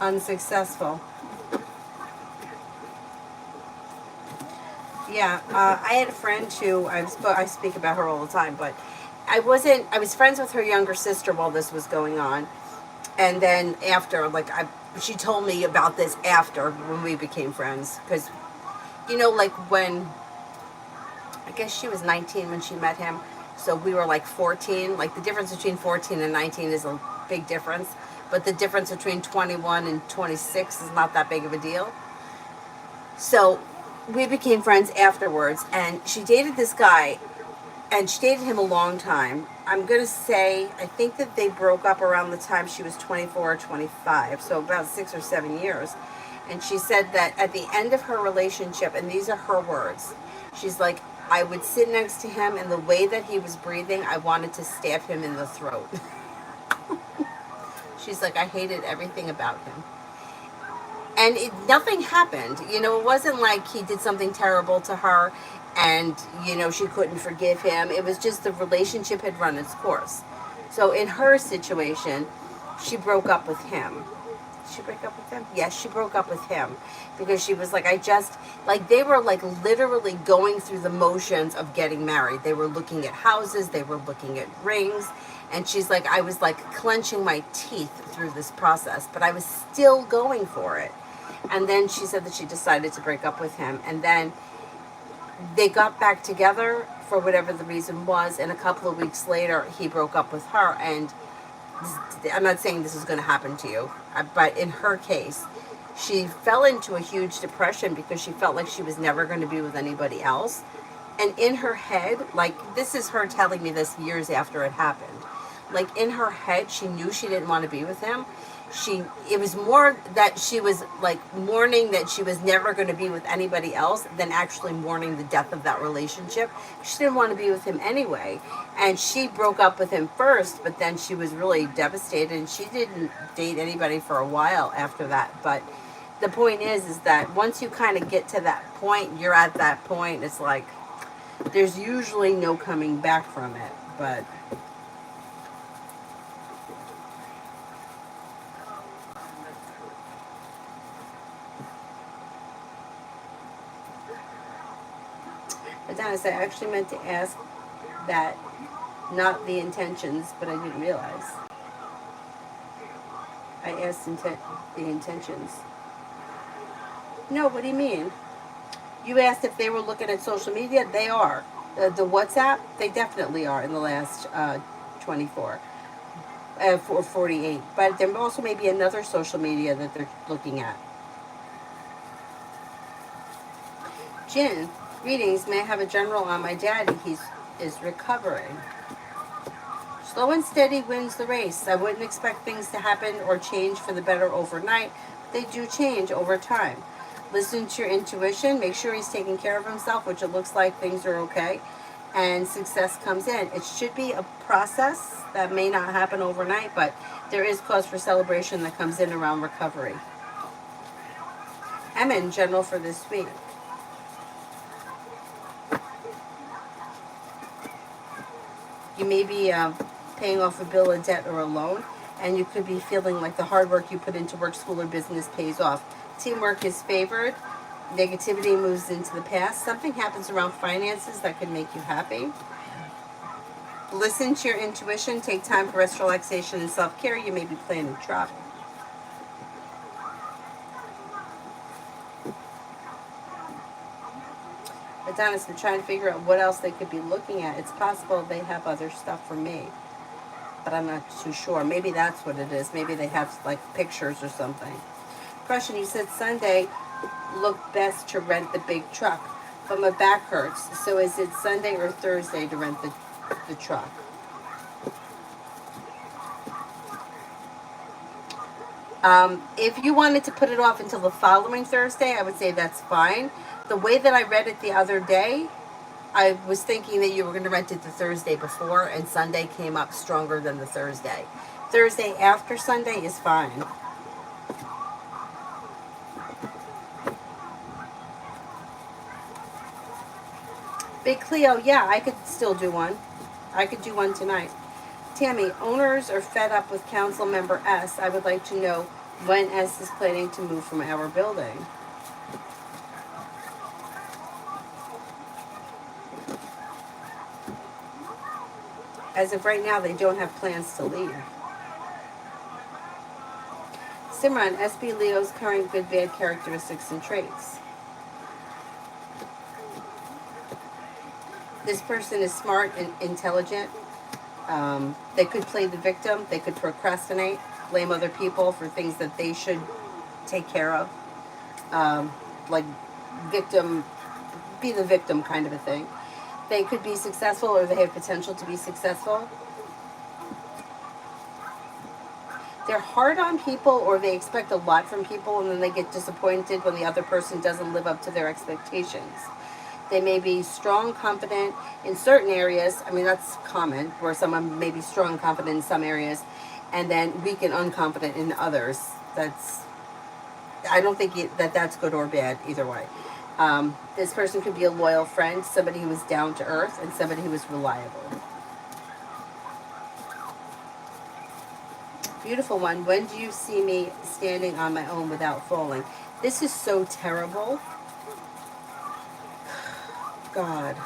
Unsuccessful. Yeah, I had a friend who I speak about her all the time, but I was friends with her younger sister while this was going on, and then after, she told me about this after when we became friends, because like when I guess she was 19 when she met him, so we were like 14. Like the difference between 14 and 19 is a big difference, but the difference between 21 and 26 is not that big of a deal. So we became friends afterwards, and she dated this guy, and she dated him a long time. I'm going to say, I think that they broke up around the time she was 24 or 25, so about 6 or 7 years. And she said that at the end of her relationship, and these are her words, she's like, I would sit next to him, and the way that he was breathing, I wanted to stab him in the throat. She's like, I hated everything about him. And nothing happened. It wasn't like he did something terrible to her and, she couldn't forgive him. It was just the relationship had run its course. So in her situation, she broke up with him. Did she break up with him? Yes, she broke up with him because she was like, they were like literally going through the motions of getting married. They were looking at houses, they were looking at rings. And she's like, I was like clenching my teeth through this process, but I was still going for it. And then she said that she decided to break up with him. And then they got back together for whatever the reason was. And a couple of weeks later, he broke up with her. And I'm not saying this is going to happen to you, but in her case, she fell into a huge depression because she felt like she was never going to be with anybody else. And in her head, this is her telling me this years after it happened. Like in her head, she knew she didn't want to be with him. It was more that she was like mourning that she was never going to be with anybody else than actually mourning the death of that relationship. She didn't want to be with him anyway. And she broke up with him first, but then she was really devastated, and she didn't date anybody for a while after that. But the point is that once you kind of get to that point, you're at that point, it's like there's usually no coming back from it. But Adonis, I actually meant to ask that, not the intentions, but I didn't realize. I asked the intentions. No, what do you mean? You asked if they were looking at social media. They are. The WhatsApp, they definitely are in the last 24 or 48. But there also may be another social media that they're looking at. Jen, greetings. May I have a general on my daddy? He is recovering. Slow and steady wins the race. I wouldn't expect things to happen or change for the better overnight, but they do change over time. Listen to your intuition. Make sure he's taking care of himself, which it looks like things are okay. and success comes in. It should be a process that may not happen overnight, but there is cause for celebration that comes in around recovery. Emma, in general for this week. You may be paying off a bill, a debt, or a loan, and you could be feeling like the hard work you put into work, school, or business pays off. Teamwork is favored. Negativity moves into the past. Something happens around finances that could make you happy. Listen to your intuition. Take time for rest, relaxation, and self-care. You may be planning travel. Adonis, I'm trying to figure out what else they could be looking at. It's possible they have other stuff for me, but I'm not too sure. Maybe that's what it is. Maybe they have like pictures or something. Question, you said Sunday looked best to rent the big truck, but my back hurts. So is it Sunday or Thursday to rent the truck? If you wanted to put it off until the following Thursday, I would say that's fine. The way that I read it the other day, I was thinking that you were going to rent it the Thursday before, and Sunday came up stronger than the Thursday. Thursday after Sunday is fine. Big Cleo, yeah, I could still do one. I could do one tonight. Tammy, owners are fed up with council member S. I would like to know when S is planning to move from our building. As of right now, they don't have plans to leave. Simran, SB Leo's current good bad characteristics and traits. This person is smart and intelligent. They could play the victim. They could procrastinate, blame other people for things that they should take care of. Like victim, be the victim kind of a thing. They could be successful, or they have potential to be successful. They're hard on people, or they expect a lot from people, and then they get disappointed when the other person doesn't live up to their expectations. They may be strong, confident in certain areas. I mean, that's common, where someone may be strong and confident in some areas, and then weak and unconfident in others. I don't think that's good or bad either way. This person could be a loyal friend, somebody who is down to earth, and somebody who is reliable. Beautiful one. When do you see me standing on my own without falling? This is so terrible. God.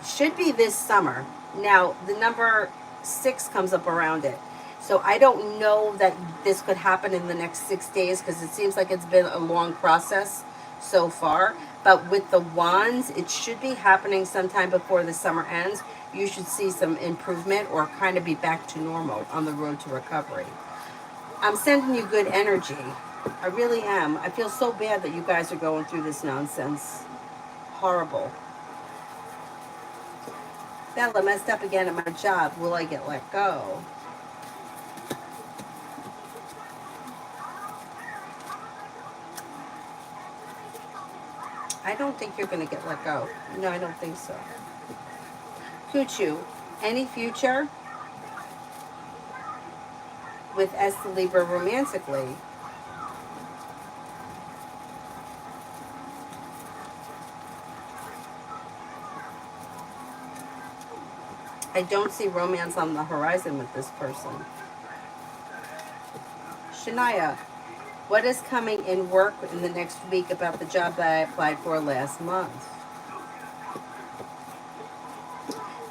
Should be this summer. Now, the number 6 comes up around it. So I don't know that this could happen in the next 6 days, because it seems like it's been a long process so far. But with the wands, it should be happening sometime before the summer ends. You should see some improvement, or kind of be back to normal on the road to recovery. I'm sending you good energy. I really am. I feel so bad that you guys are going through this nonsense. Horrible. Bella, messed up again at my job. Will I get let go? I don't think you're going to get let go. No, I don't think so. Kuchu, any future with S the Libra romantically? I don't see romance on the horizon with this person. Shania, what is coming in work in the next week about the job that I applied for last month?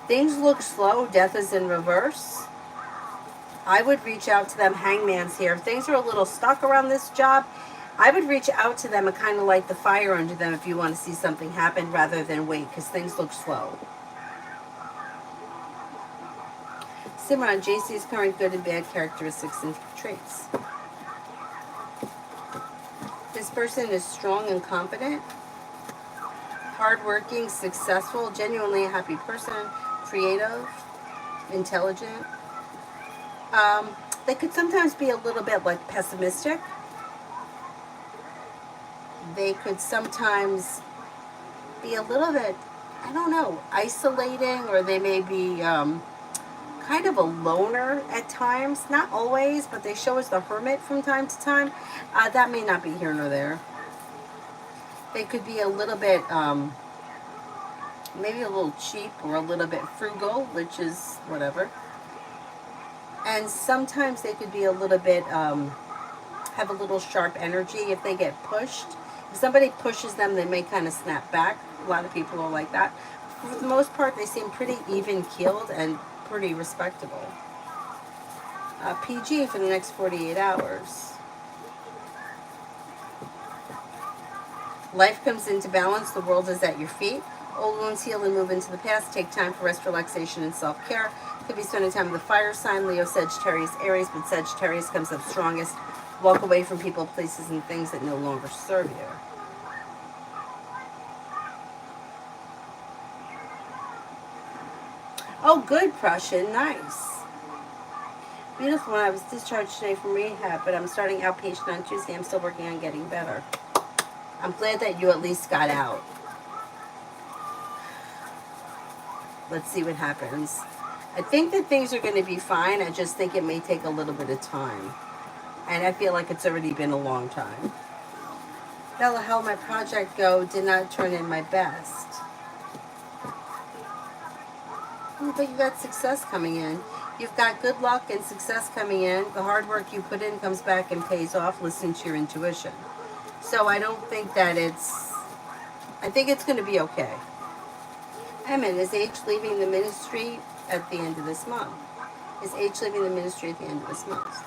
Things look slow. Death is in reverse. I would reach out to them. Hangman's here. If things are a little stuck around this job, I would reach out to them and kind of light the fire under them if you want to see something happen, rather than wait, because things look slow. Simran, JC's current good and bad characteristics and traits. This person is strong and confident, hardworking, successful, genuinely a happy person, creative, intelligent. They could sometimes be a little bit like pessimistic. They could sometimes be a little bit, I don't know, isolating, or they may be kind of a loner at times. Not always, but they show us the hermit from time to time. That may not be here nor there. They could be a little bit, maybe a little cheap or a little bit frugal, which is whatever. And sometimes they could be a little bit, have a little sharp energy if they get pushed. If somebody pushes them, they may kind of snap back. A lot of people are like that. For the most part, they seem pretty even-keeled and pretty respectable. PG for the next 48 hours. Life comes into balance. The world is at your feet. Old wounds heal and move into the past. Take time for rest, relaxation, and self-care. Could be spending time with the fire sign, Leo, Sagittarius, Aries, but Sagittarius comes up strongest. Walk away from people, places, and things that no longer serve you. Oh, good, Prussian. Nice. Beautiful. When I was discharged today from rehab, but I'm starting outpatient on Tuesday. I'm still working on getting better. I'm glad that you at least got out. Let's see what happens. I think that things are going to be fine. I just think it may take a little bit of time. And I feel like it's already been a long time. Bella, how my project go? Did not turn in my best. But you got success coming in. You've got good luck and success coming in. The hard work you put in comes back and pays off. Listen to your intuition. So I don't think that I think it's going to be okay. Emin, is H leaving the ministry at the end of this month? Is H leaving the ministry at the end of this month?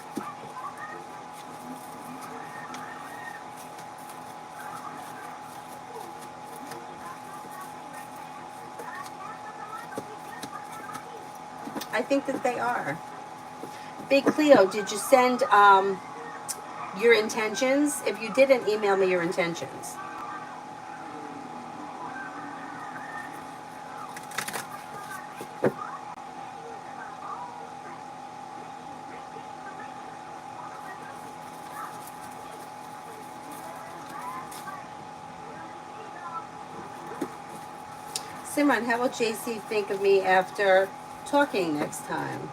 I think that they are. Big Cleo, did you send your intentions? If you didn't, email me your intentions. Simran, how will JC think of me after talking next time?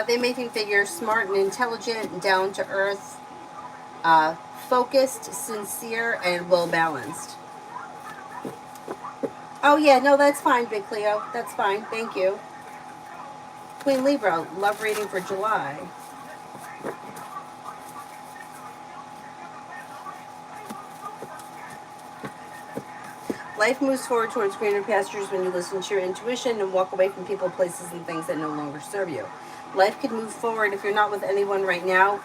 They may think that you're smart and intelligent and down to earth, focused, sincere, and well balanced. Oh yeah, no, that's fine, Big Cleo. That's fine. Thank you. Queen Libra, love reading for July. Life moves forward towards greener pastures when you listen to your intuition and walk away from people, places, and things that no longer serve you. Life could move forward if you're not with anyone right now,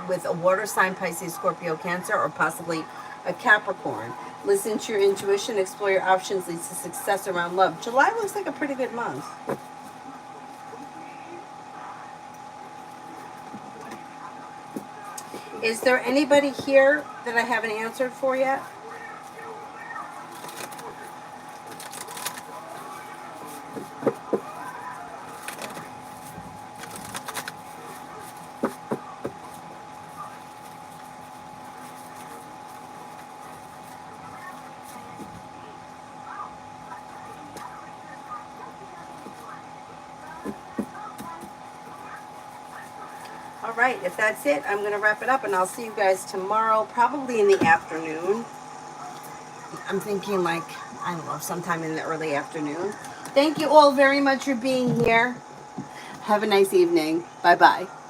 with a water sign, Pisces, Scorpio, Cancer, or possibly a Capricorn. Listen to your intuition, explore your options, leads to success around love. July looks like a pretty good month. Is there anybody here that I haven't answered for yet? All right, if that's it, I'm going to wrap it up, and I'll see you guys tomorrow, probably in the afternoon. I'm thinking like, I don't know, sometime in the early afternoon. Thank you all very much for being here. Have a nice evening. Bye-bye.